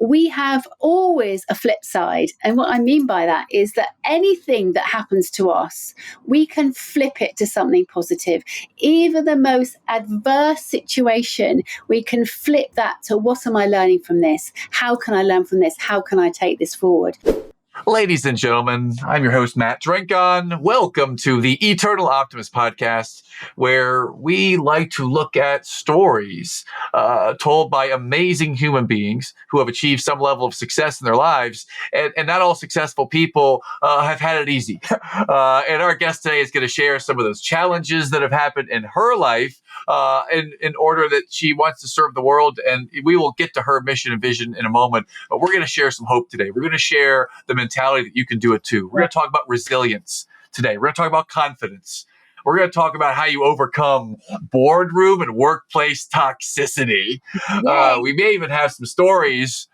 we have always a flip side. And what I mean by that is that anything that happens to us, we can flip it to something positive. Even the most adverse situation, we can flip that to, what am I learning from this? How can I learn from this? How can I take this forward? Ladies and gentlemen, I'm your host, Matt Drinkon. Welcome to the Eternal Optimist podcast, where we like to look at stories told by amazing human beings who have achieved some level of success in their lives. And not all successful people have had it easy. And our guest today is going to share some of those challenges that have happened in her life in order that she wants to serve the world. And we will get to her mission and vision in a moment. But we're going to share some hope today. We're going to share the mentality that you can do it too. We're going to talk about resilience today. We're going to talk about confidence. We're going to talk about how you overcome boardroom and workplace toxicity. We may even have some stories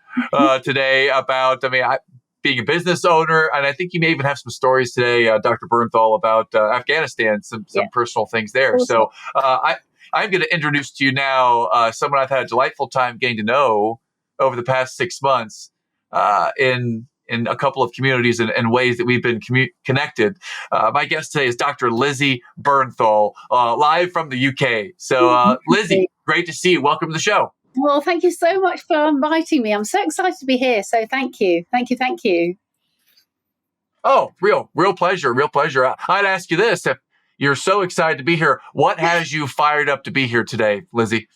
today about, being a business owner. And I think you may even have some stories today, Dr. Bernthal, about Afghanistan, some personal things there. Awesome. So I'm going to introduce to you now someone I've had a delightful time getting to know over the past 6 months in a couple of communities and ways that we've been connected. My guest today is Dr. Lizzy Bernthal, live from the UK. So Lizzy, great to see you. Welcome to the show. Well, thank you so much for inviting me. I'm so excited to be here. So thank you. Thank you. Oh, real pleasure. Real pleasure. I'd ask you this. If you're so excited to be here, what has you fired up to be here today, Lizzy?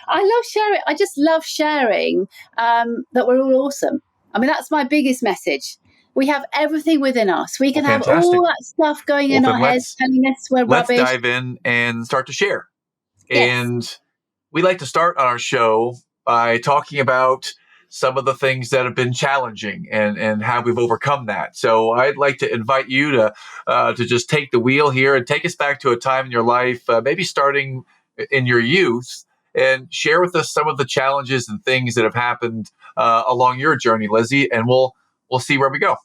I love sharing. I just love sharing that we're all awesome. That's my biggest message. We have everything within us. We can have all that stuff going in our heads telling us we're rubbish. Let's dive in and start to share. Yes. And we like to start our show by talking about some of the things that have been challenging and how we've overcome that. So I'd like to invite you to just take the wheel here and take us back to a time in your life, maybe starting in your youth, and share with us some of the challenges and things that have happened along your journey, Lizzy, and we'll see where we go.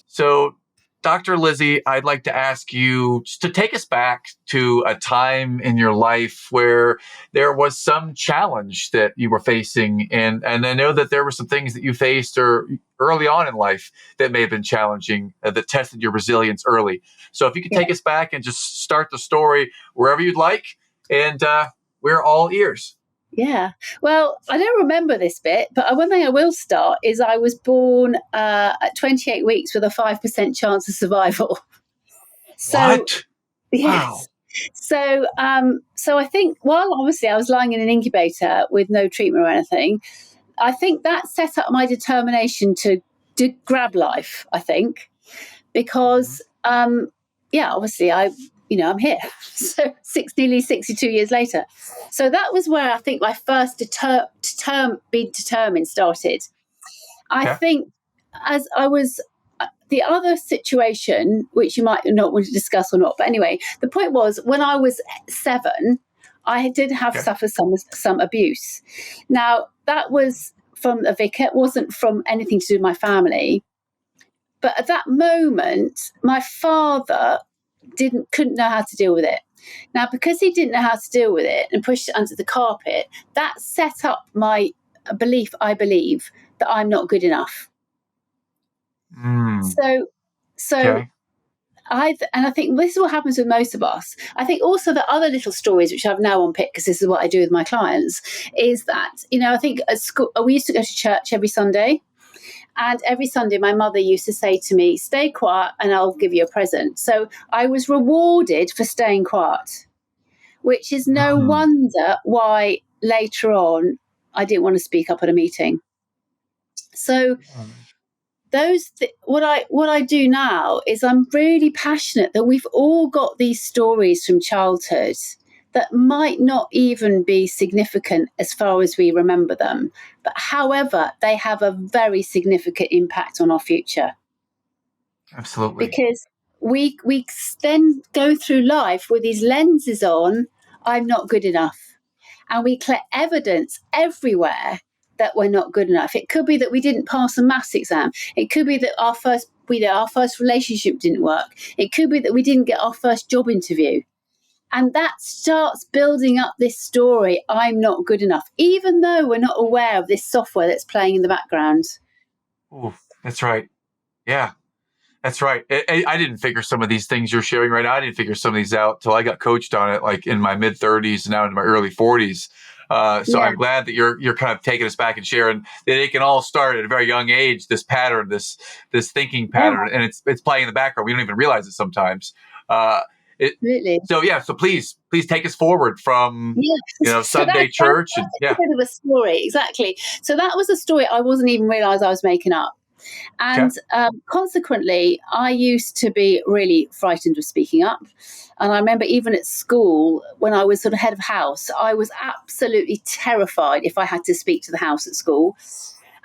So, Dr. Lizzy, I'd like to ask you to take us back to a time in your life where there was some challenge that you were facing. And I know that there were some things that you faced early on in life that may have been challenging, that tested your resilience early. So if you could take us back and just start the story wherever you'd like, and we're all ears. Yeah. Well, I don't remember this bit, but one thing I will start is I was born at 28 weeks with a 5% chance of survival. So, what? Yes. Wow. So I think while obviously I was lying in an incubator with no treatment or anything, I think that set up my determination to grab life, I think, because, obviously I'm here. So nearly 62 years later. So that was where I think my first being determined started. I think as I was, the other situation, which you might not want to discuss or not, but anyway, the point was when I was 7, I did have suffered some abuse. Now that was from a vicar. It wasn't from anything to do with my family. But at that moment, my father couldn't know how to deal with it. Now, because he didn't know how to deal with it and pushed it under the carpet, that set up my belief, I believe, that I'm not good enough. So I think this is what happens with most of us. I think also the other little stories, which I've now unpicked because this is what I do with my clients, is that, I think at school, we used to go to church every Sunday. And every Sunday, my mother used to say to me, stay quiet and I'll give you a present. So I was rewarded for staying quiet, which is no wonder why later on I didn't want to speak up at a meeting. So what I do now is I'm really passionate that we've all got these stories from childhood that might not even be significant as far as we remember them. But however, they have a very significant impact on our future. Absolutely. Because we then go through life with these lenses on, I'm not good enough. And we collect evidence everywhere that we're not good enough. It could be that we didn't pass a maths exam. It could be that our first relationship didn't work. It could be that we didn't get our first job interview. And that starts building up this story, I'm not good enough, even though we're not aware of this software that's playing in the background. Ooh, that's right. Yeah. That's right. I didn't figure some of these things you're sharing right now. I didn't figure some of these out till I got coached on it, like in my mid 30s and now in my early 40s. So Yeah. I'm glad that you're kind of taking us back and sharing that it can all start at a very young age. This pattern, this thinking Yeah, pattern, and it's playing in the background. We don't even realize it sometimes. Uh, it, absolutely. so please take us forward from Yeah. So Sunday that's church and a bit of a story, exactly. So that was a story I wasn't even realize I was making up. okay. And consequently, I used to be really frightened of speaking up. And I remember even at school, when I was sort of head of house, I was absolutely terrified if I had to speak to the house at school.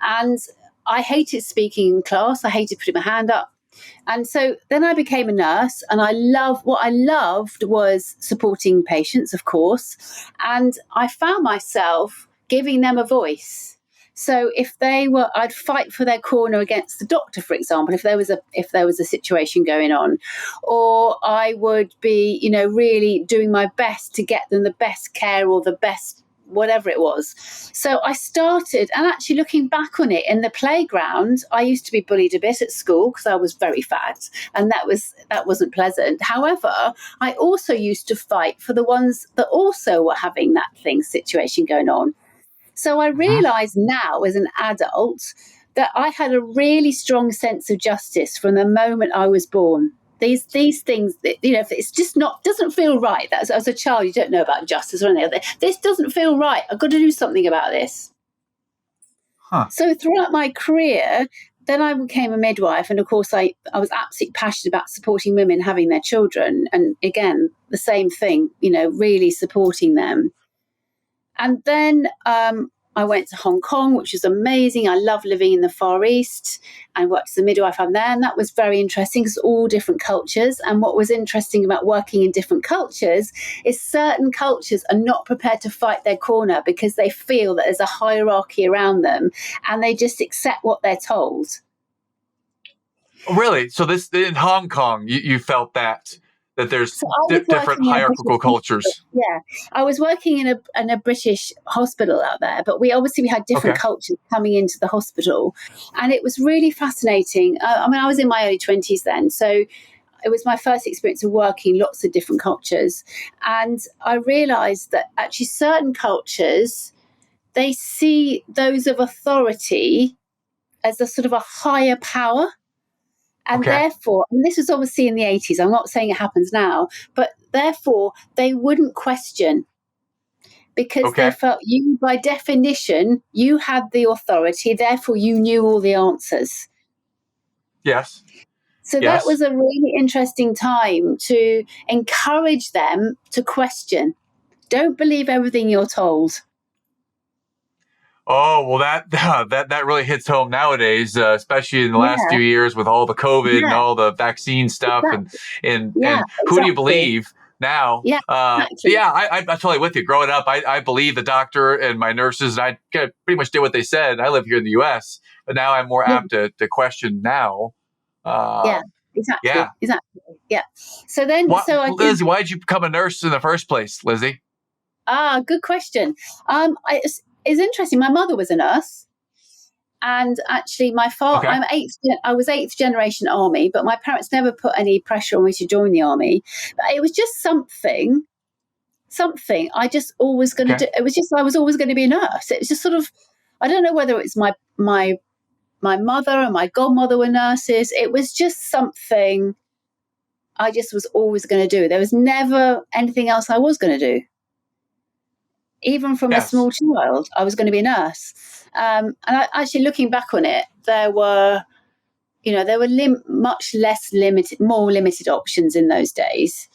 And I hated speaking in class. I hated putting my hand up. And so then I became a nurse, and what I loved was supporting patients, of course. And I found myself giving them a voice. So if I'd fight for their corner against the doctor, for example, if there was a situation going on, or I would be, really doing my best to get them the best care or the best whatever it was. So I started, and actually looking back on it in the playground, I used to be bullied a bit at school because I was very fat, and that wasn't pleasant. However, I also used to fight for the ones that also were having that situation going on. So I Mm-hmm. realize now as an adult that I had a really strong sense of justice from the moment I was born. These things that, if it's just doesn't feel right. That as a child, you don't know about justice or anything. This doesn't feel right. I've got to do something about this. Huh. So throughout my career, then I became a midwife. And of course, I was absolutely passionate about supporting women having their children. And again, the same thing, really supporting them. And then I went to Hong Kong, which was amazing. I love living in the Far East. I worked as a midwife there, and that was very interesting because all different cultures. And what was interesting about working in different cultures is certain cultures are not prepared to fight their corner because they feel that there's a hierarchy around them, and they just accept what they're told. Really? So this in Hong Kong, you felt that there's So I was different working in a hierarchical British, cultures. yeah, I was working in a British hospital out there, but we had different Okay. cultures coming into the hospital, and it was really fascinating. I was in my early 20s then, so it was my first experience of working lots of different cultures, and I realised that actually certain cultures, they see those of authority as a sort of a higher power. And Okay. therefore, and this was obviously in the 80s, I'm not saying it happens now, but therefore they wouldn't question because they Okay. felt you, by definition, you had the authority, therefore you knew all the answers. Yes. So that Yes. was a really interesting time to encourage them to question. Don't believe everything you're told. Oh, well, that really hits home nowadays, especially in the last Yeah, few years with all the COVID and yeah, all the vaccine stuff, and exactly. and Yeah, and who do you exactly. believe now? Yeah, exactly. Yeah, I'm totally with you. Growing up, I believe the doctor and my nurses, and I pretty much did what they said. I live here in the U.S., but now I'm more Yeah, apt to question now. yeah, Uh, yeah. exactly. Yeah. So then, so I did. Lizzy, why did you become a nurse in the first place, Lizzy? Good question. It's interesting. My mother was a nurse, and actually, my father. Okay. I was eighth generation army, but my parents never put any pressure on me to join the army. But it was just something. Something I just always going to Okay. do. It was just I was always going to be a nurse. It was just sort of. I don't know whether it's my mother and my godmother were nurses. It was just something I just was always going to do. There was never anything else I was going to do. Even from a Yes. small child, I was going to be a nurse. Actually, looking back on it, there were much less limited, more limited options in those days.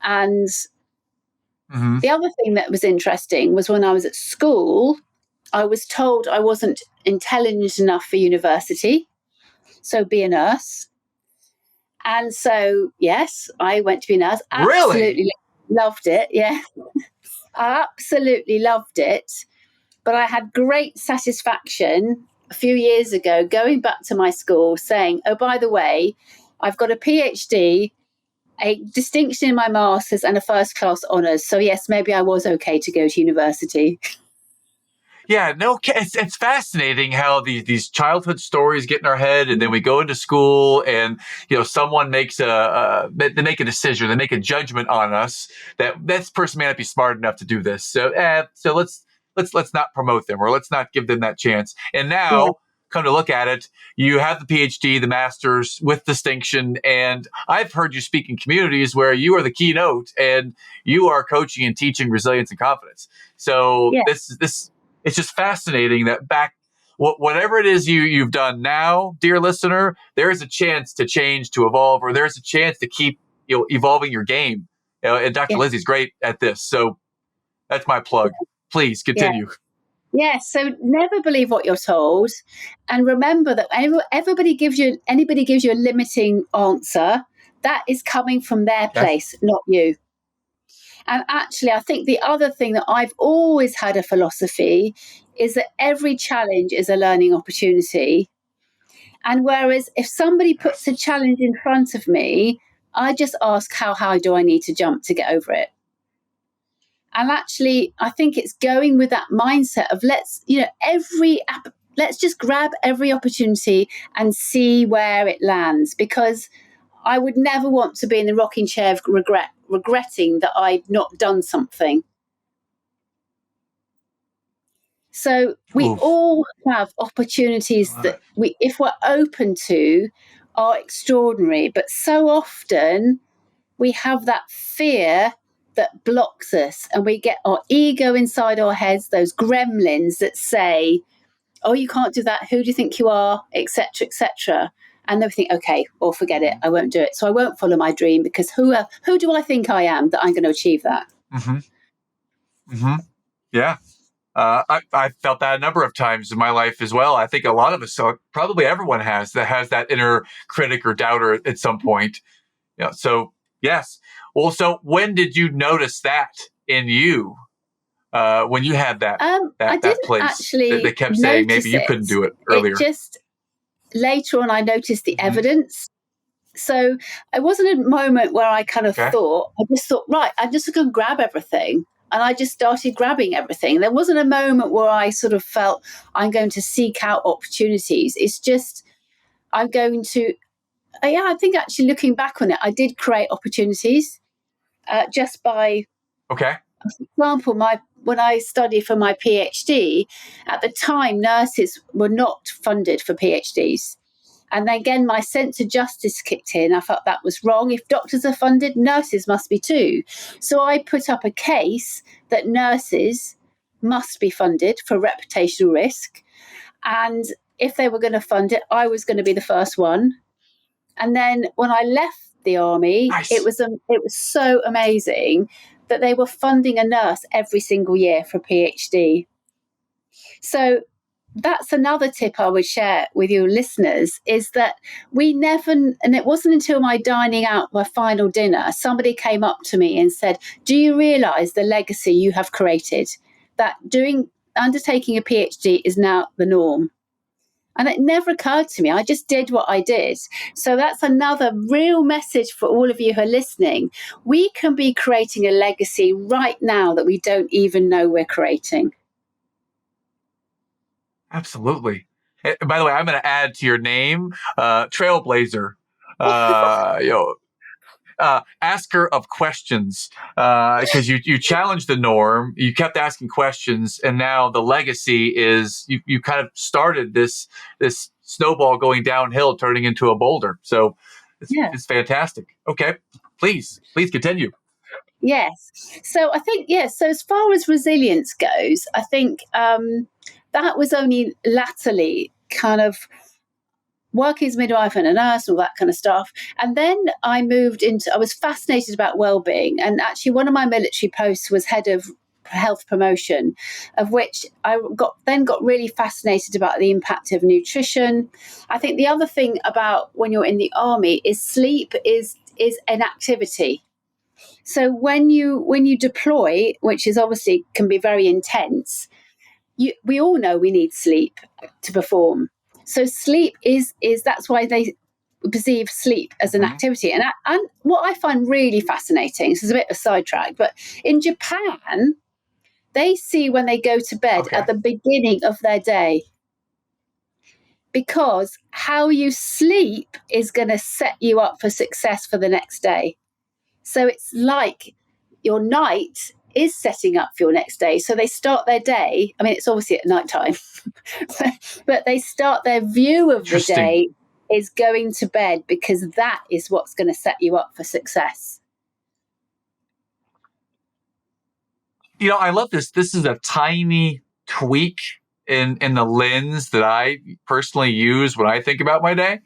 And Mm-hmm. the other thing that was interesting was when I was at school, I was told I wasn't intelligent enough for university, so be a nurse. And so, yes, I went to be a nurse. Really? Absolutely loved it. Yeah, I absolutely loved it. But I had great satisfaction a few years ago going back to my school saying, oh, by the way, I've got a PhD a distinction in my master's and a first class honours. So yes, maybe I was okay to go to university. Yeah, no, it's fascinating how these childhood stories get in our head, and then we go into school, and someone makes they make a decision, they make a judgment on us that this person may not be smart enough to do this, so let's not promote them, or let's not give them that chance. And Yeah, now, come to look at it, you have the PhD, the master's with distinction, and I've heard you speak in communities where you are the keynote, and you are coaching and teaching resilience and confidence. So yeah, this it's just fascinating that whatever it is you've done now, dear listener, there is a chance to change, to evolve, or there's a chance to keep evolving your game. And Dr. yeah, Lizzy's great at this, so that's my plug. Please yeah. continue. Yeah, so never believe what you're told, and remember that anybody gives you a limiting answer, that is coming from their Okay. place, not you. And actually, I think the other thing that I've always had a philosophy is that every challenge is a learning opportunity. And whereas if somebody puts a challenge in front of me, I just ask, how high do I need to jump to get over it? And actually, I think it's going with that mindset of let's just grab every opportunity and see where it lands, because I would never want to be in the rocking chair of regretting that I've not done something. So we Oof. all have opportunities that if we're open to, are extraordinary. But so often we have that fear that blocks us, and we get our ego inside our heads, those gremlins that say, oh, you can't do that, who do you think you are, etc., etc. And then we think, okay, well, forget it, I won't do it, so I won't follow my dream, because who do I think I am that I'm going to achieve that? Mm-hmm. Mm-hmm. Yeah. I felt that a number of times in my life as well. I think a lot of us, probably everyone has that inner critic or doubter at some point. So yes. Well, so when did you notice that in you? When you had that I that didn't place that actually kept saying maybe notice you it. couldn't do it It earlier. just, later on, I noticed the Mm-hmm. evidence. So it wasn't a moment where I kind of Okay. I just thought, right, I'm just going to grab everything. And I just started grabbing everything. There wasn't a moment where I sort of felt I'm going to seek out opportunities. It's just, I'm going to, I think actually looking back on it, I did create opportunities just by, Okay. for example, when I studied for my PhD, at the time, nurses were not funded for PhDs. And again, my sense of justice kicked in. I felt that was wrong. If doctors are funded, nurses must be too. So I put up a case that nurses must be funded for reputational risk. And if they were going to fund it, I was going to be the first one. And then when I left the army, Nice. it was so amazing that they were funding a nurse every single year for a PhD. So that's another tip I would share with your listeners, is that and it wasn't until my dining out, my final dinner, somebody came up to me and said, do you realize the legacy you have created? That undertaking a PhD is now the norm. And it never occurred to me. I just did what I did. So that's another real message for all of you who are listening. We can be creating a legacy right now that we don't even know we're creating. Absolutely. By the way, I'm going to add to your name, Trailblazer. Asker of questions, because you challenged the norm, you kept asking questions, and now the legacy is you kind of started this snowball going downhill, turning into a boulder. So it's fantastic. Okay, please continue. Yes. So I think, yes. So as far as resilience goes, I think that was only latterly kind of working as a midwife and a nurse and all that kind of stuff. And then I was fascinated about well-being. And actually one of my military posts was head of health promotion, of which I got really fascinated about the impact of nutrition. I think the other thing about when you're in the army is sleep is an activity. So when you deploy, which is obviously can be very intense, we all know we need sleep to perform. So sleep is that's why perceive sleep as an activity. And what I find really fascinating, this is a bit of a sidetrack, but in Japan, they see when they go to bed at the beginning of their day, because how you sleep is going to set you up for success for the next day. So it's like your night is setting up for your next day. So they start their day, I mean, it's obviously at night time, but they start their view of the day is going to bed, because that is what's going to set you up for success. You know, I love this. This is a tiny tweak in the lens that I personally use when I think about my day.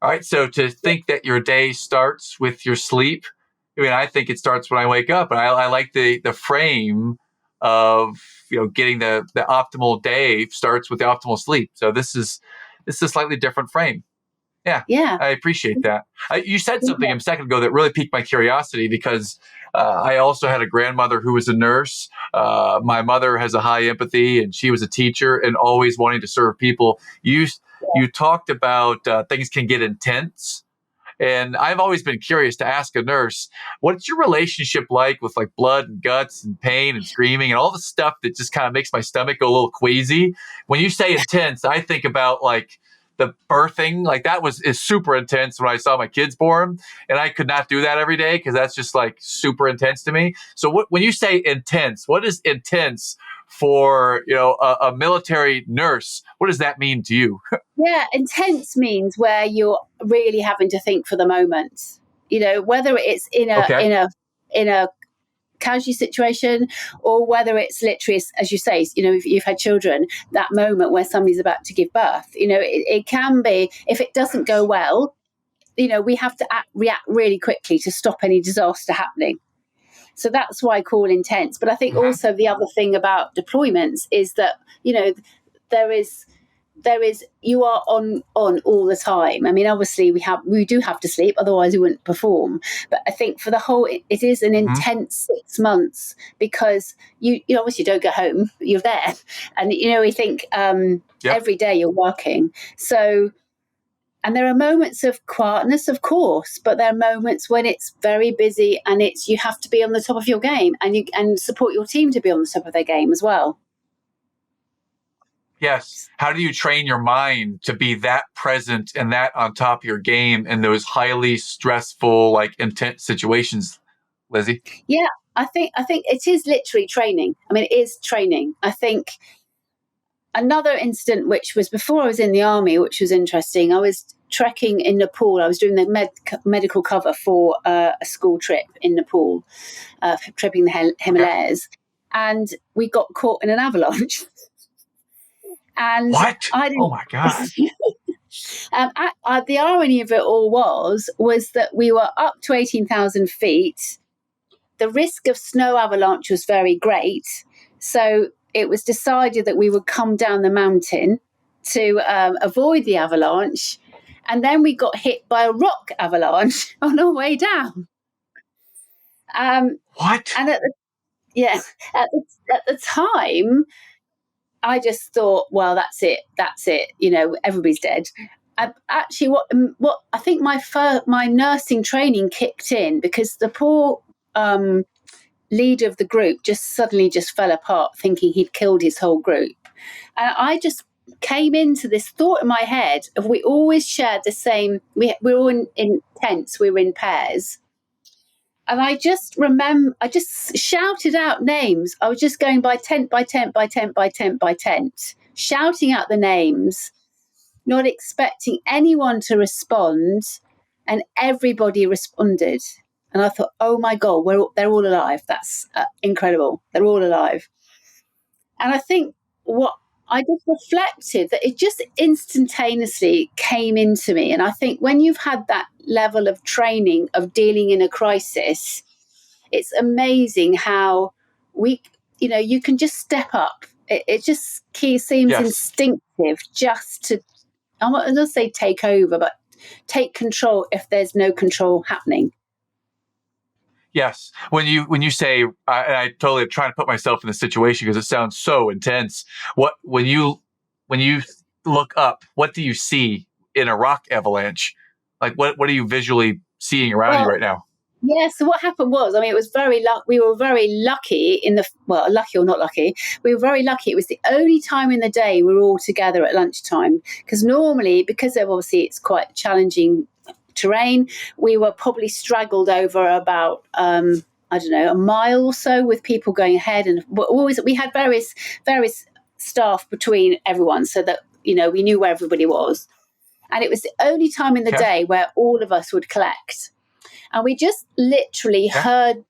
All right. So to think that your day starts with your sleep, I mean, I think it starts when I wake up, and I like the frame of, you know, getting the optimal day starts with the optimal sleep. So this is a slightly different frame. Yeah, I appreciate that. You said something a second ago that really piqued my curiosity, because I also had a grandmother who was a nurse. My mother has a high empathy, and she was a teacher and always wanting to serve people. You talked about things can get intense. And I've always been curious to ask a nurse, what's your relationship like with like blood and guts and pain and screaming and all the stuff that just kind of makes my stomach go a little queasy? When you say intense, I think about like the birthing, like that is super intense when I saw my kids born, and I could not do that every day because that's just like super intense to me. So when you say intense, what is intense for, you know, a military nurse? What does that mean to you? Yeah, intense means where you're really having to think for the moment. You know, whether it's in a casualty situation, or whether it's literally, as you say, you know, if you've had children, that moment where somebody's about to give birth. You know, it can be, if it doesn't go well, you know, we have to react really quickly to stop any disaster happening. So that's why I call intense. But I think also the other thing about deployments is that, you know, there is you are on all the time. I mean, obviously we do have to sleep, otherwise we wouldn't perform. But I think for the whole, it is an intense 6 months, because you obviously don't go home, you're there, and you know, we think every day you're working. So, and there are moments of quietness, of course, but there are moments when it's very busy, and you have to be on the top of your game, and support your team to be on the top of their game as well. Yes. How do you train your mind to be that present and that on top of your game in those highly stressful, like intense situations, Lizzy? Yeah, I think it is literally training. I mean, it is training. I think another incident, which was before I was in the army, which was interesting. I was trekking in Nepal. I was doing the medical cover for a school trip in Nepal, tripping the Himalayas, and we got caught in an avalanche. And what? Oh my God. The irony of it all was that we were up to 18,000 feet. The risk of snow avalanche was very great. So it was decided that we would come down the mountain to avoid the avalanche. And then we got hit by a rock avalanche on our way down. What? And at the time, I just thought, well, that's it. You know, everybody's dead. Actually, what I think my nursing training kicked in, because the poor leader of the group suddenly fell apart, thinking he'd killed his whole group. And I just came into this thought in my head of, we always shared the same. We're all in tents. We were in pairs. And I just remember, I just shouted out names. I was just going by tent by tent by tent by tent by tent, shouting out the names, not expecting anyone to respond. And everybody responded. And I thought, oh my God, they're all alive. That's incredible. They're all alive. And I think what I just reflected, that it just instantaneously came into me. And I think when you've had that level of training of dealing in a crisis, it's amazing how you can just step up. It just seems instinctive just to, I'm not going to say take over, but take control if there's no control happening. Yes. When you say, I totally am trying to put myself in the situation because it sounds so intense. When you look up, what do you see in a rock avalanche? Like, what are you visually seeing around you Well, right now? yeah, so what happened was, I mean, it was we were very lucky lucky or not lucky, we were very lucky. It was the only time in the day we were all together at lunchtime. Because normally, because of obviously it's quite challenging terrain, we were probably straggled over about, I don't know, a mile or so with people going ahead. And we had various staff between everyone so that, we knew where everybody was. And it was the only time in the Okay. day where all of us would collect. And we just literally heard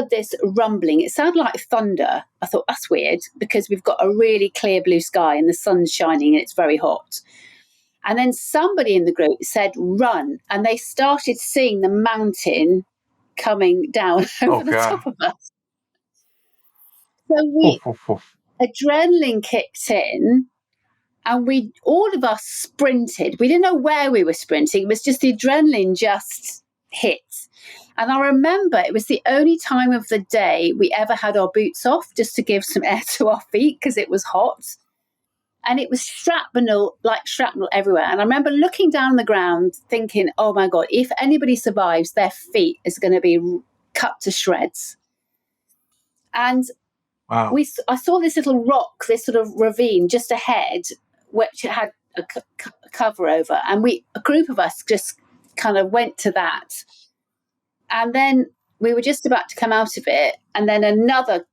this rumbling. It sounded like thunder. I thought, that's weird, because we've got a really clear blue sky and the sun's shining and it's very hot. And then somebody in the group said, run. And they started seeing the mountain coming down over the top of us. So adrenaline kicked in. And all of us sprinted. We didn't know where we were sprinting. It was just the adrenaline just hit. And I remember it was the only time of the day we ever had our boots off, just to give some air to our feet because it was hot. And it was shrapnel everywhere. And I remember looking down on the ground thinking, oh my God, if anybody survives, their feet is going to be cut to shreds. And wow. I saw this little rock, this sort of ravine just ahead, which had a cover over, and a group of us just kind of went to that. And then we were just about to come out of it, and then another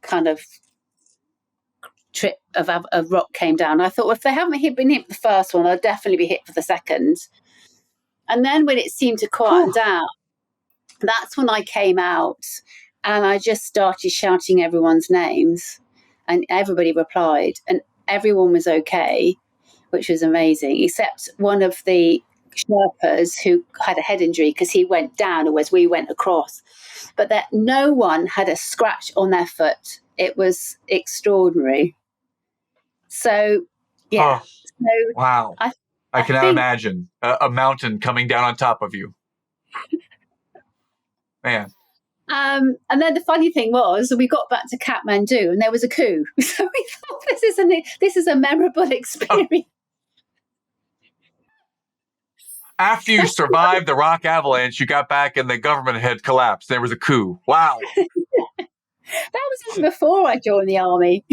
kind of trip of rock came down. I thought, well, if they haven't been hit for the first one, they'll definitely be hit for the second. And then when it seemed to quieten down, that's when I came out and I just started shouting everyone's names, and everybody replied, and everyone was okay, which was amazing, except one of the Sherpas who had a head injury because he went down as we went across. But that no one had a scratch on their foot. It was extraordinary. So, yeah. Oh, so, wow. I cannot imagine a mountain coming down on top of you. Man. And then the funny thing was, we got back to Kathmandu and there was a coup. So we thought, this is a memorable experience. After you survived the rock avalanche, you got back and the government had collapsed. There was a coup. Wow. That was even before I joined the army.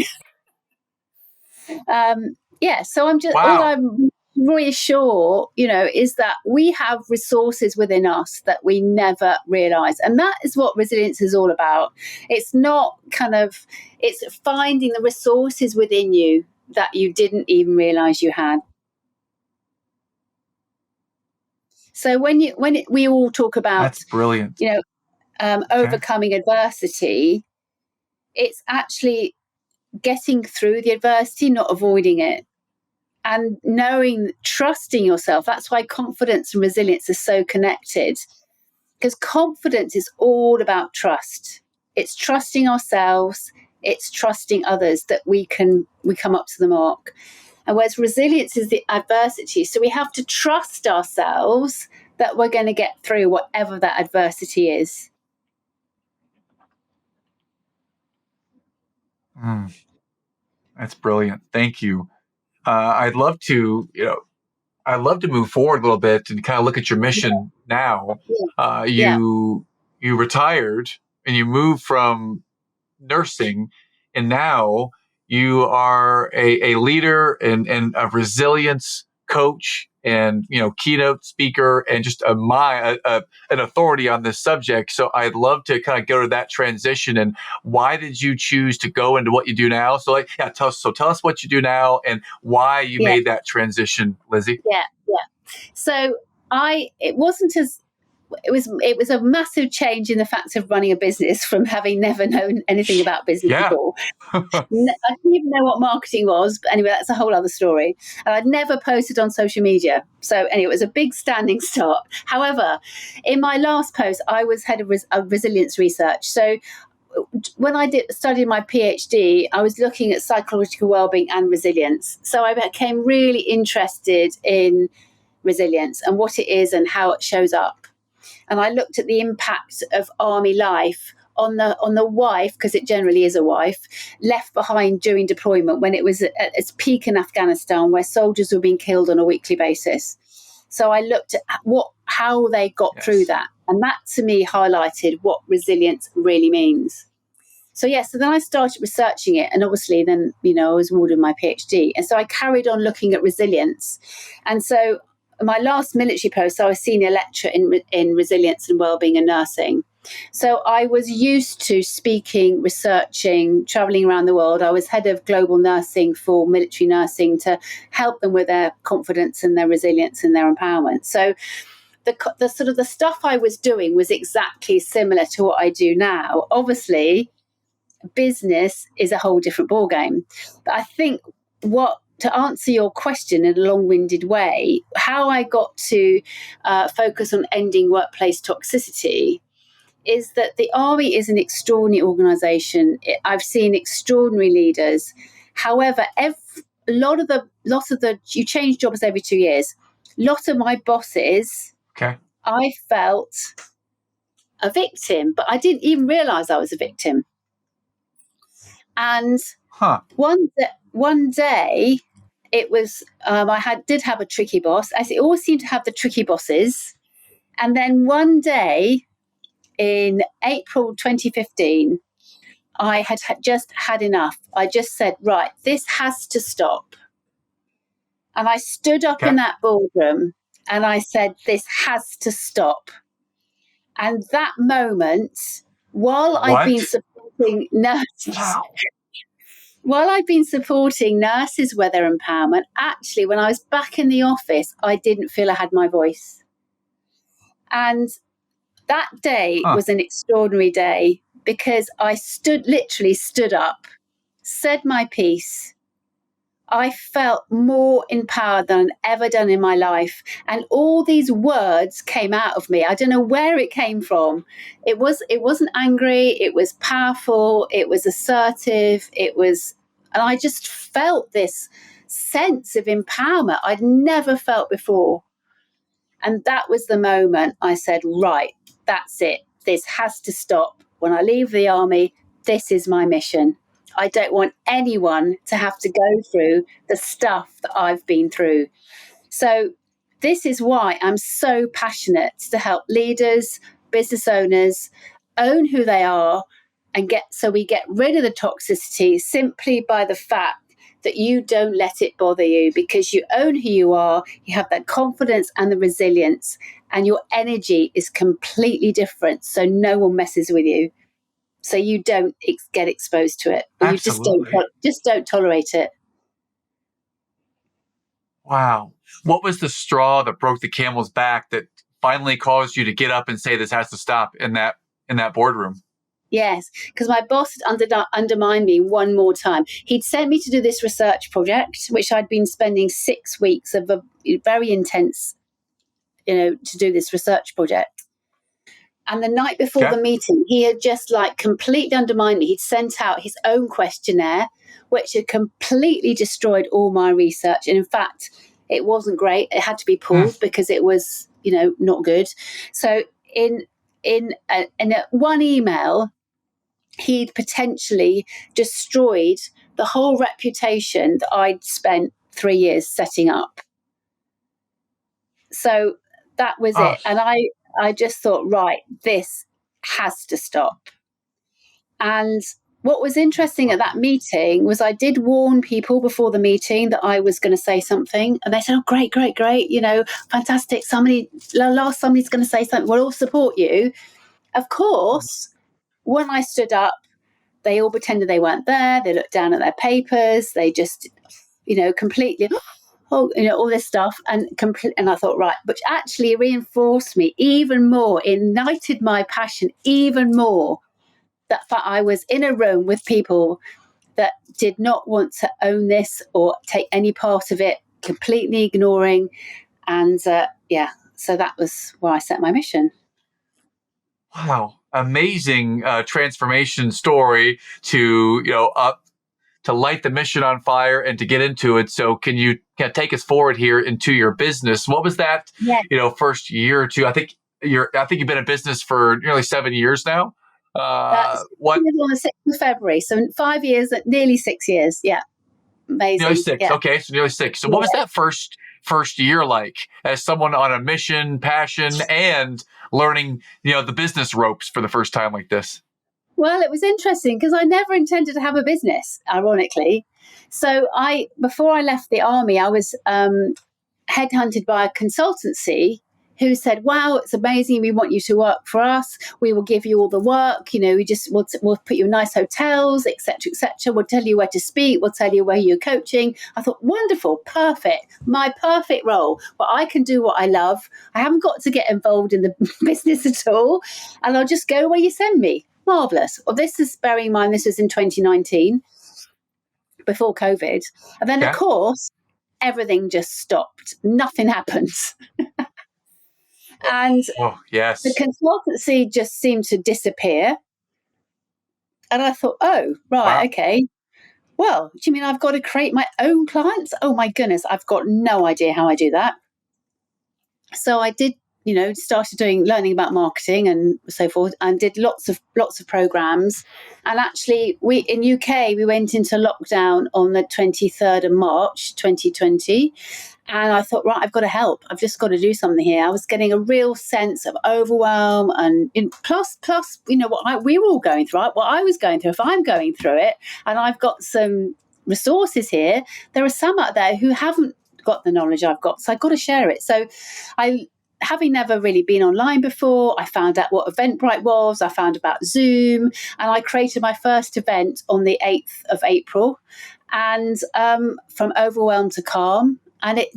So I'm just, all I'm really sure, is that we have resources within us that we never realize. And that is what resilience is all about. It's not it's finding the resources within you that you didn't even realize you had. So when we all talk about, that's brilliant, overcoming adversity, it's actually getting through the adversity, not avoiding it, and trusting yourself. That's why confidence and resilience are so connected, because confidence is all about trust. It's trusting ourselves. It's trusting others that we come up to the mark. And whereas resilience is the adversity. So we have to trust ourselves that we're going to get through whatever that adversity is. That's brilliant. Thank you. I'd love to move forward a little bit and kind of look at your mission now. You retired and you moved from nursing, and now you are a leader and a resilience coach and keynote speaker and just an authority on this subject. So I'd love to kind of go to that transition, and why did you choose to go into what you do now? So tell us what you do now and why you made that transition, Lizzy. So it was a massive change in the fact of running a business from having never known anything about business before. I didn't even know what marketing was, but anyway, that's a whole other story. And I'd never posted on social media. So anyway, it was a big standing start. However, in my last post, I was head of resilience research. So when I studied my PhD, I was looking at psychological wellbeing and resilience. So I became really interested in resilience and what it is and how it shows up. And I looked at the impact of army life on the wife, because it generally is a wife, left behind during deployment when it was at its peak in Afghanistan, where soldiers were being killed on a weekly basis. So I looked at how they got through that. And that to me highlighted what resilience really means. So so then I started researching it, and obviously then, I was awarded my PhD. And so I carried on looking at resilience. And so my last military post, I was senior lecturer in resilience and wellbeing and nursing. So I was used to speaking, researching, traveling around the world. I was head of global nursing for military nursing to help them with their confidence and their resilience and their empowerment. So the sort of the stuff I was doing was exactly similar to what I do now. Obviously, business is a whole different ballgame. But I think to answer your question in a long-winded way, how I got to focus on ending workplace toxicity is that the Army is an extraordinary organisation. I've seen extraordinary leaders. However, lot of the you change jobs every 2 years. A lot of my bosses, I felt a victim, but I didn't even realise I was a victim. And one day, it was did have a tricky boss. As it always seemed to have the tricky bosses. And then one day in April 2015, I had just had enough. I just said, right, this has to stop. And I stood up in that boardroom and I said, this has to stop. And that moment, while I'd been supporting nurses, with their empowerment, actually, when I was back in the office, I didn't feel I had my voice. And that day was an extraordinary day because I literally stood up, said my piece. I felt more empowered than I'd ever done in my life. And all these words came out of me. I don't know where it came from. It wasn't angry. It was powerful. It was assertive. And I just felt this sense of empowerment I'd never felt before. And that was the moment I said, right, that's it. This has to stop. When I leave the Army, this is my mission. I don't want anyone to have to go through the stuff that I've been through. So this is why I'm so passionate to help leaders, business owners own who they are and we get rid of the toxicity simply by the fact that you don't let it bother you, because you own who you are, you have that confidence and the resilience, and your energy is completely different. So no one messes with you. So you don't get exposed to it. Or Absolutely. You just don't tolerate it. Wow. What was the straw that broke the camel's back that finally caused you to get up and say this has to stop in that boardroom? Yes, because my boss undermined me one more time. He'd sent me to do this research project, which I'd been spending 6 weeks of a very intense, to do this research project. And the night before the meeting, he had just completely undermined me. He'd sent out his own questionnaire, which had completely destroyed all my research. And in fact, it wasn't great. It had to be pulled because it was, not good. So in one email, he'd potentially destroyed the whole reputation that I'd spent 3 years setting up. So that was it. And I just thought, right, this has to stop. And what was interesting at that meeting was I did warn people before the meeting that I was going to say something. And they said, oh, great, fantastic. Somebody's going to say something. We'll all support you. Of course, when I stood up, they all pretended they weren't there. They looked down at their papers. They just, completely, all this stuff. And I thought, right, which actually reinforced me even more, ignited my passion even more. That fact I was in a room with people that did not want to own this or take any part of it, completely ignoring. And so that was where I set my mission. Wow. Amazing transformation story to light the mission on fire and to get into it. So can you take us forward here into your business? What was that, first year or two? I think you've been in business for nearly 7 years now. That's on the 6th of February. So 5 years, nearly 6 years. Yeah. Amazing. Nearly 6. Yeah. Okay. So nearly 6. So what was that first first year like as someone on a mission, passion, and learning, the business ropes for the first time like this? Well, it was interesting because I never intended to have a business, ironically. So before I left the army, I was headhunted by a consultancy who said, "Wow, it's amazing. We want you to work for us. We will give you all the work. We'll put you in nice hotels, etc., etc. We'll tell you where to speak. We'll tell you where you're coaching." I thought, wonderful, perfect, my perfect role. But I can do what I love. I haven't got to get involved in the business at all, and I'll just go where you send me. Marvelous. Well, bearing in mind, this was in 2019, before COVID, and then of course everything just stopped. Nothing happens. And the consultancy just seemed to disappear. And I thought, oh, right, okay. Well, do you mean I've got to create my own clients? Oh, my goodness, I've got no idea how I do that. So I did, started learning about marketing and so forth, and did lots of programs. And actually, in UK, we went into lockdown on the 23rd of March, 2020. And I thought, right, I've got to help. I've just got to do something here. I was getting a real sense of overwhelm, and plus, what we were all going through, what I was going through. If I'm going through it, and I've got some resources here, there are some out there who haven't got the knowledge I've got, so I've got to share it. So having never really been online before, I found out what Eventbrite was. I found about Zoom, and I created my first event on the 8th of April, and from overwhelmed to calm. And I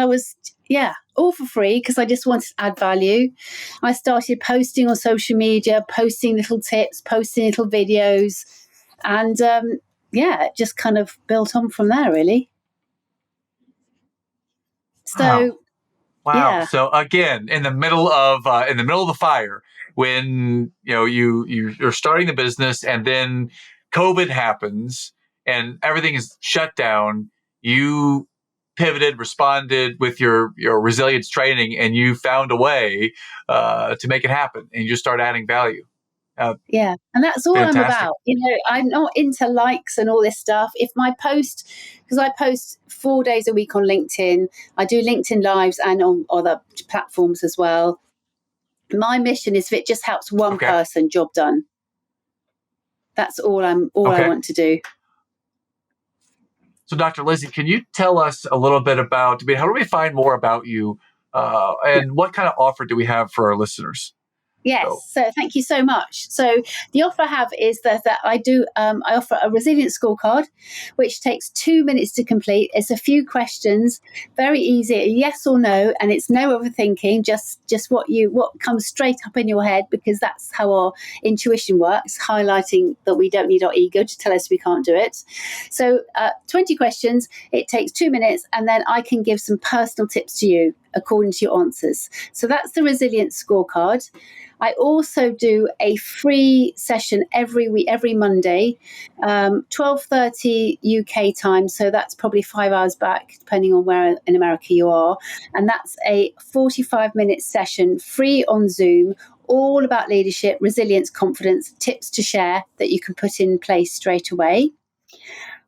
was, all for free because I just wanted to add value. I started posting on social media, posting little tips, posting little videos, and it just kind of built on from there, really. So, wow. Yeah. So again, in the middle of the fire, when you're starting the business, and then COVID happens and everything is shut down, you pivoted, responded with your resilience training, and you found a way to make it happen, and you just start adding value. And that's all Fantastic. I'm about. I'm not into likes and all this stuff. If my post, because I post 4 days a week on LinkedIn, I do LinkedIn Lives and on other platforms as well. My mission is if it just helps one person, job done. That's all I want to do. So, Dr. Lizzy, can you tell us a little bit about, how do we find more about you, and what kind of offer do we have for our listeners? Yes, so thank you so much. So the offer I have is that I offer a resilience scorecard, which takes 2 minutes to complete. It's a few questions, very easy, yes or no, and it's no overthinking, just what comes straight up in your head, because that's how our intuition works, highlighting that we don't need our ego to tell us we can't do it. So 20 questions, it takes 2 minutes, and then I can give some personal tips to you according to your answers. So that's the resilience scorecard. I also do a free session every week, every Monday, 12:30 UK time. So that's probably 5 hours back, depending on where in America you are. And that's a 45-minute session, free on Zoom, all about leadership, resilience, confidence, tips to share that you can put in place straight away.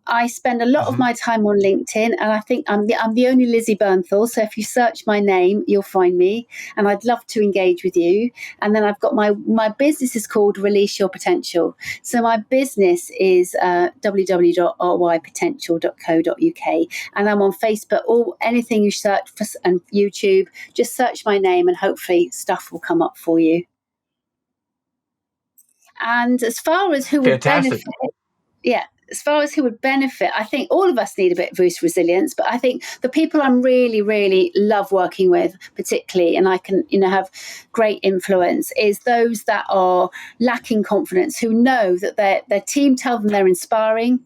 I spend a lot of my time on LinkedIn, and I think I'm the only Lizzy Bernthal. So if you search my name, you'll find me, and I'd love to engage with you. And then I've got my business is called Release Your Potential. So my business is www.rypotential.co.uk, and I'm on Facebook or anything you search for, and YouTube. Just search my name, and hopefully stuff will come up for you. And as far as who would benefit, as far as who would benefit, I think all of us need a bit of boost resilience, but I think the people I'm really, really love working with, particularly, and I can, have great influence, is those that are lacking confidence, who know that their team tell them they're inspiring.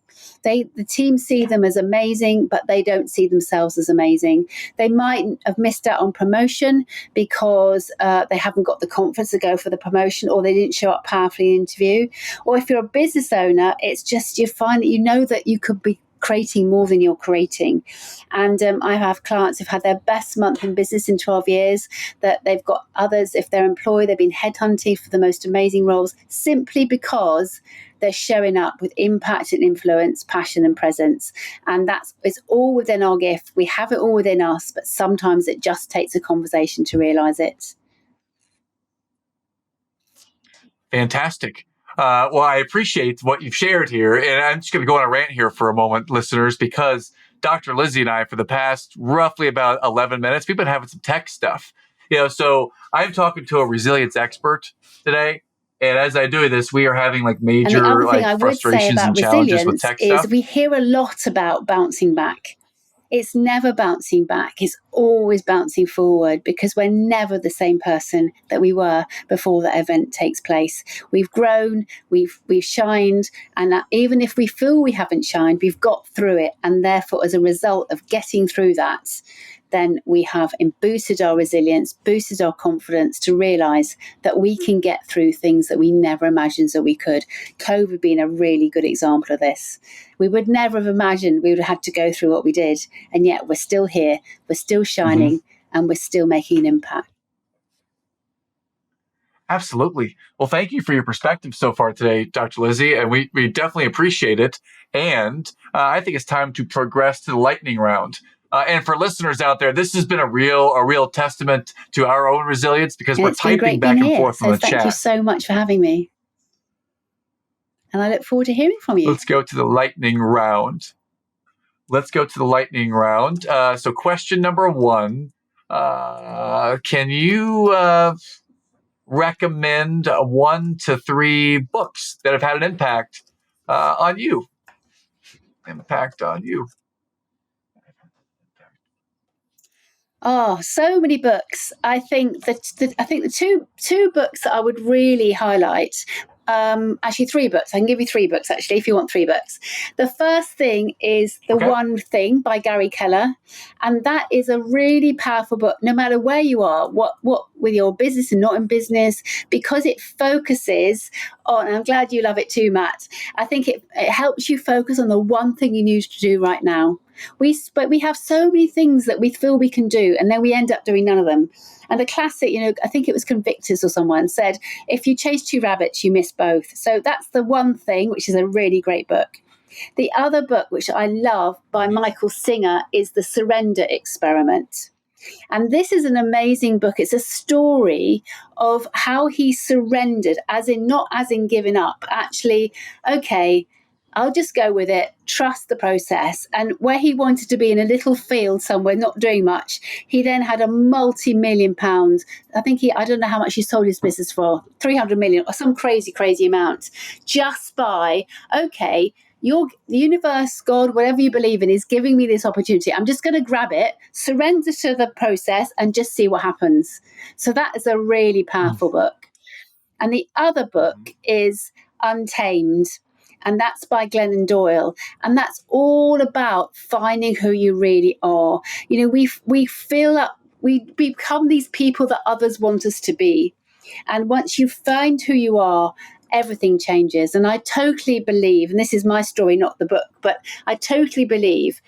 The team see them as amazing, but they don't see themselves as amazing. They might have missed out on promotion because they haven't got the confidence to go for the promotion, or they didn't show up powerfully in the interview. Or if you're a business owner, it's just you find that that you could be creating more than you're creating. And I have clients who've had their best month in business in 12 years, that they've got others, if they're employed, they've been headhunting for the most amazing roles simply because they're showing up with impact and influence, passion and presence. And it's all within our gift. We have it all within us, but sometimes it just takes a conversation to realize it. Fantastic. Well, I appreciate what you've shared here. And I'm just going to go on a rant here for a moment, listeners, because Dr. Lizzy and I, for the past roughly about 11 minutes, we've been having some tech stuff. So I'm talking to a resilience expert today. And as I do this, we are having like major and the other thing I would say frustrations about and challenges with tech is stuff. we hear a lot about bouncing back. It's never bouncing back. It's always bouncing forward, because we're never the same person that we were before that event takes place. We've grown, we've shined, and even if we feel we haven't shined, we've got through it. And therefore, as a result of getting through that, then we have boosted our resilience, boosted our confidence to realize that we can get through things that we never imagined that we could. COVID being a really good example of this. We would never have imagined we would have had to go through what we did. And yet we're still here, we're still shining, and we're still making an impact. Absolutely. Well, thank you for your perspective so far today, Dr. Lizzy, and we definitely appreciate it. And I think it's time to progress to the lightning round. And for listeners out there, this has been a real testament to our own resilience, because we're typing back and forth in the chat. Thank you so much for having me. And I look forward to hearing from you. Let's go to the lightning round. So question number 1, can you recommend 1 to 3 books that have had an impact on you? Oh, so many books. I think the two books that I would really highlight. Actually, 3 books. I can give you 3 books, actually, if you want 3 books. The first thing is The One Thing by Gary Keller. And that is a really powerful book, no matter where you are, what with your business and not in business, because it focuses on, and I'm glad you love it too, Matt. I think it helps you focus on the one thing you need to do right now. But we have so many things that we feel we can do, and then we end up doing none of them. And the classic, I think it was Convictus or someone said, if you chase 2 rabbits, you miss both. So that's The One Thing, which is a really great book. The other book, which I love, by Michael Singer, is The Surrender Experiment. And this is an amazing book. It's a story of how he surrendered, not as in giving up, actually, okay, I'll just go with it, trust the process. And where he wanted to be in a little field somewhere, not doing much, he then had a multi-million pound, I don't know how much he sold his business for, 300 million or some crazy, crazy amount, just by, okay, the universe, God, whatever you believe in, is giving me this opportunity. I'm just going to grab it, surrender to the process, and just see what happens. So that is a really powerful book. And the other book is Untamed. And that's by Glennon Doyle. And that's all about finding who you really are. We feel up, we become these people that others want us to be. And once you find who you are, everything changes. And I totally believe, and this is my story, not the book, but I totally believe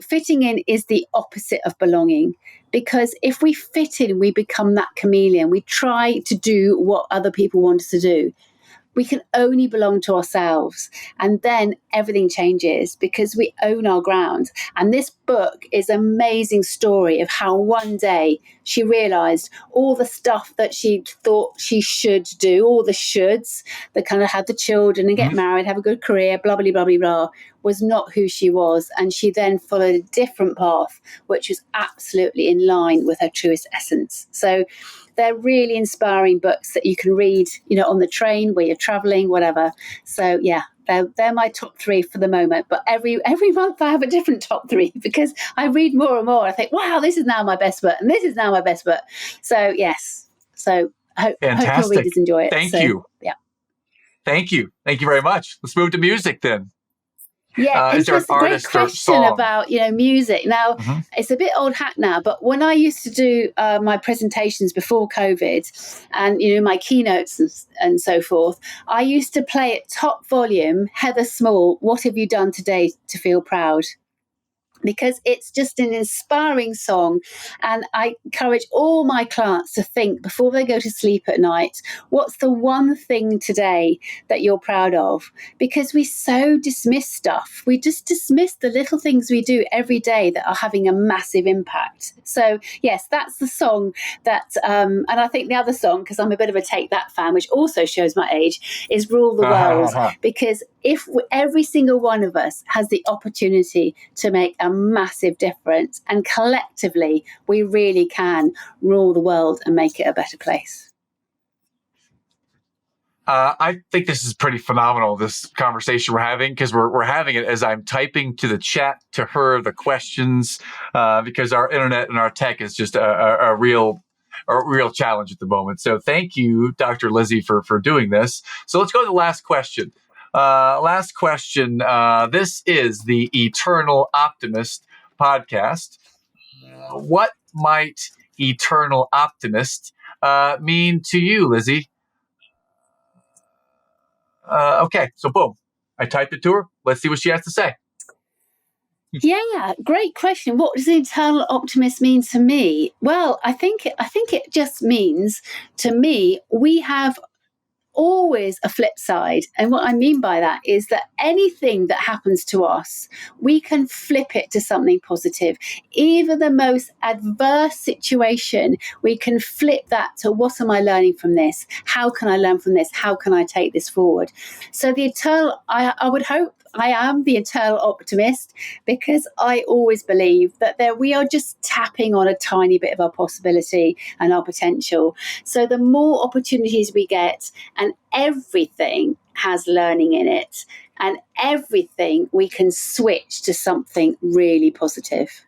fitting in is the opposite of belonging. Because if we fit in, we become that chameleon. We try to do what other people want us to do. We can only belong to ourselves. And then everything changes because we own our ground. And this book is an amazing story of how one day she realized all the stuff that she thought she should do, all the shoulds, that kind of have the children and get married, have a good career, blah, blah, blah, blah, blah, was not who she was. And she then followed a different path, which was absolutely in line with her truest essence. So they're really inspiring books that you can read, on the train, where you're traveling, whatever. So yeah, they're my top 3 for the moment. But every month I have a different top 3 because I read more and more. I think, wow, this is now my best book, and this is now my best book. So yes, so I hope your readers enjoy it. Thank you. Yeah. Thank you very much. Let's move to music then. Yeah, Is there an interesting. Great artist or question song? about music. Now, Mhm. it's a bit old hat now, but when I used to do my presentations before COVID, and my keynotes and so forth, I used to play at top volume. Heather Small, "What have you done today to feel proud?" Because it's just an inspiring song. And I encourage all my clients to think before they go to sleep at night, what's the one thing today that you're proud of? Because we so dismiss stuff. We just dismiss the little things we do every day that are having a massive impact. So, yes, that's the song that, and I think the other song, because I'm a bit of a Take That fan, which also shows my age, is Rule the World. Because if every single one of us has the opportunity to make a massive difference, and collectively we really can rule the world and make it a better place. I think this is pretty phenomenal, this conversation we're having, because we're having it as I'm typing to the chat to her the questions, because our internet and our tech is just a real challenge at the moment. So thank you, Dr. Lizzy, for doing this. So let's go to the last question. This is the Eternal Optimist podcast. What might eternal optimist mean to you, Lizzy? Okay, so boom, I typed it to her. Let's see what she has to say. Yeah, great question. What does the eternal optimist mean to me? Well, I think it just means, to me, we have always a flip side. And what I mean by that is that anything that happens to us, we can flip it to something positive. Even the most adverse situation, we can flip that to, what am I learning from this? How can I learn from this? How can I take this forward? So the eternal, I would hope I am the eternal optimist, because I always believe that we are just tapping on a tiny bit of our possibility and our potential. So the more opportunities we get, and everything has learning in it, and everything we can switch to something really positive.